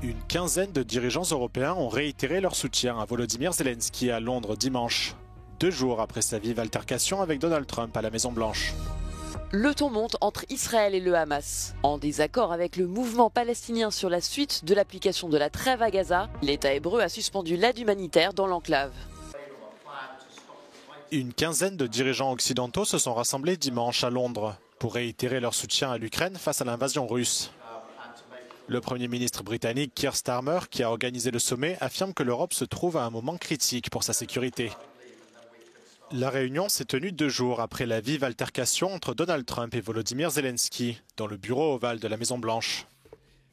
Une quinzaine de dirigeants européens ont réitéré leur soutien à Volodymyr Zelensky à Londres dimanche, 2 jours après sa vive altercation avec Donald Trump à la Maison-Blanche. Le ton monte entre Israël et le Hamas. En désaccord avec le mouvement palestinien sur la suite de l'application de la trêve à Gaza, l'État hébreu a suspendu l'aide humanitaire dans l'enclave. Une quinzaine de dirigeants occidentaux se sont rassemblés dimanche à Londres pour réitérer leur soutien à l'Ukraine face à l'invasion russe. Le Premier ministre britannique Keir Starmer, qui a organisé le sommet, affirme que l'Europe se trouve à un moment critique pour sa sécurité. La réunion s'est tenue 2 jours après la vive altercation entre Donald Trump et Volodymyr Zelensky dans le bureau ovale de la Maison-Blanche.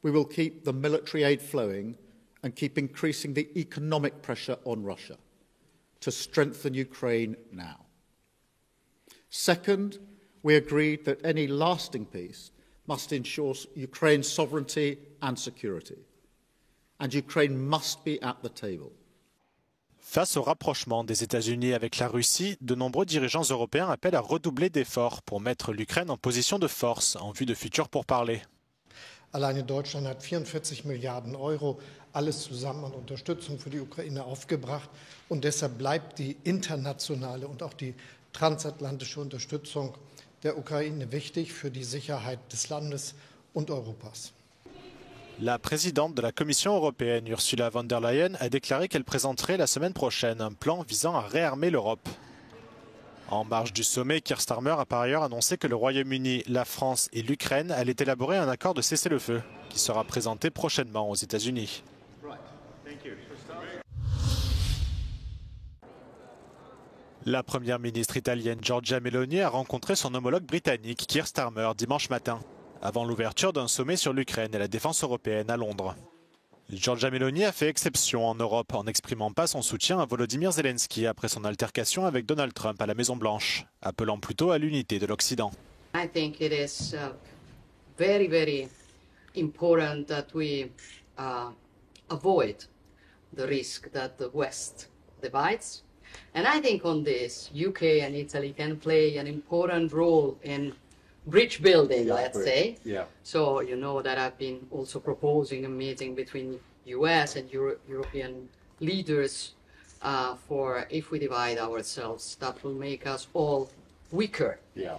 We will keep the military aid flowing and keep increasing the economic pressure on Russia to strengthen Ukraine now. Second, we agreed that any lasting peace must ensure Ukraine's sovereignty and security, and Ukraine must be at the table. Face au rapprochement des États-Unis avec la Russie, de nombreux dirigeants européens appellent à redoubler d'efforts pour mettre l'Ukraine en position de force en vue de futurs pourparlers. Alleine Deutschland hat 44 Milliarden Euro alles zusammen an Unterstützung für die Ukraine aufgebracht. Und deshalb bleibt die internationale und auch die transatlantische Unterstützung der Ukraine wichtig für die Sicherheit des Landes und Europas. La présidente de la Commission européenne, Ursula von der Leyen, a déclaré qu'elle présenterait la semaine prochaine un plan visant à réarmer l'Europe. En marge du sommet, Keir Starmer a par ailleurs annoncé que le Royaume-Uni, la France et l'Ukraine allaient élaborer un accord de cessez-le-feu qui sera présenté prochainement aux États-Unis. La première ministre italienne Giorgia Meloni a rencontré son homologue britannique Keir Starmer dimanche matin, avant l'ouverture d'un sommet sur l'Ukraine et la défense européenne à Londres. Giorgia Meloni a fait exception en Europe en n'exprimant pas son soutien à Volodymyr Zelensky après son altercation avec Donald Trump à la Maison-Blanche, appelant plutôt à l'unité de l'Occident. I think it is very, very important that we avoid the risk that the West divides. And I think on this, UK and Italy can play an important role in bridge building, let's say. Yeah. So you know that I've been also proposing a meeting between US and European leaders for if we divide ourselves, that will make us all weaker. Yeah.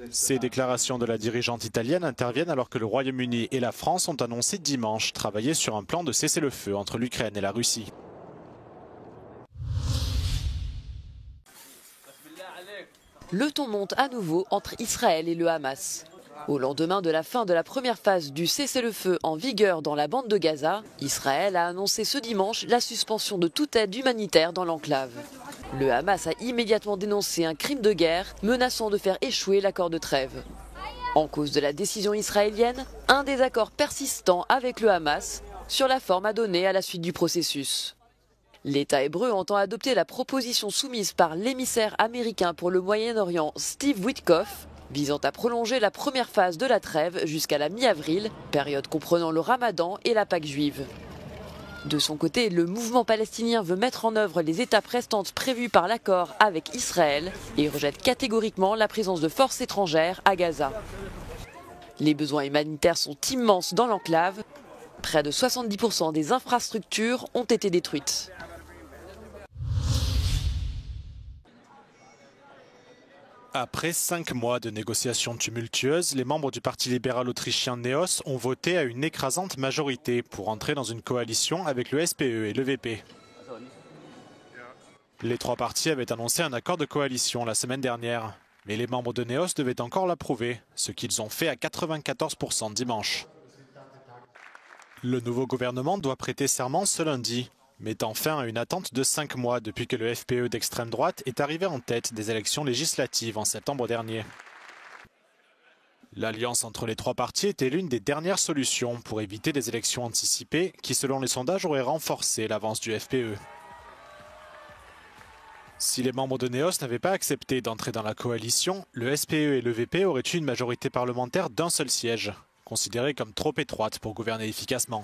Ces déclarations de la dirigeante italienne interviennent alors que le Royaume-Uni et la France ont annoncé dimanche travailler sur un plan de cessez-le-feu entre l'Ukraine et la Russie. Le ton monte à nouveau entre Israël et le Hamas. Au lendemain de la fin de la première phase du cessez-le-feu en vigueur dans la bande de Gaza, Israël a annoncé ce dimanche la suspension de toute aide humanitaire dans l'enclave. Le Hamas a immédiatement dénoncé un crime de guerre, menaçant de faire échouer l'accord de trêve. En cause de la décision israélienne, un désaccord persistant avec le Hamas sur la forme à donner à la suite du processus. L'État hébreu entend adopter la proposition soumise par l'émissaire américain pour le Moyen-Orient Steve Witkoff, visant à prolonger la première phase de la trêve jusqu'à la mi-avril, période comprenant le Ramadan et la Pâque juive. De son côté, le mouvement palestinien veut mettre en œuvre les étapes restantes prévues par l'accord avec Israël et rejette catégoriquement la présence de forces étrangères à Gaza. Les besoins humanitaires sont immenses dans l'enclave. Près de 70% des infrastructures ont été détruites. Après 5 mois de négociations tumultueuses, les membres du Parti libéral autrichien NEOS ont voté à une écrasante majorité pour entrer dans une coalition avec le SPE et le VP. Les 3 partis avaient annoncé un accord de coalition la semaine dernière, mais les membres de NEOS devaient encore l'approuver, ce qu'ils ont fait à 94% dimanche. Le nouveau gouvernement doit prêter serment ce lundi, mettant fin à une attente de 5 mois depuis que le FPE d'extrême droite est arrivé en tête des élections législatives en septembre dernier. L'alliance entre les 3 partis était l'une des dernières solutions pour éviter des élections anticipées qui, selon les sondages, auraient renforcé l'avance du FPE. Si les membres de NEOS n'avaient pas accepté d'entrer dans la coalition, le SPE et le VP auraient eu une majorité parlementaire d'un seul siège, considérée comme trop étroite pour gouverner efficacement.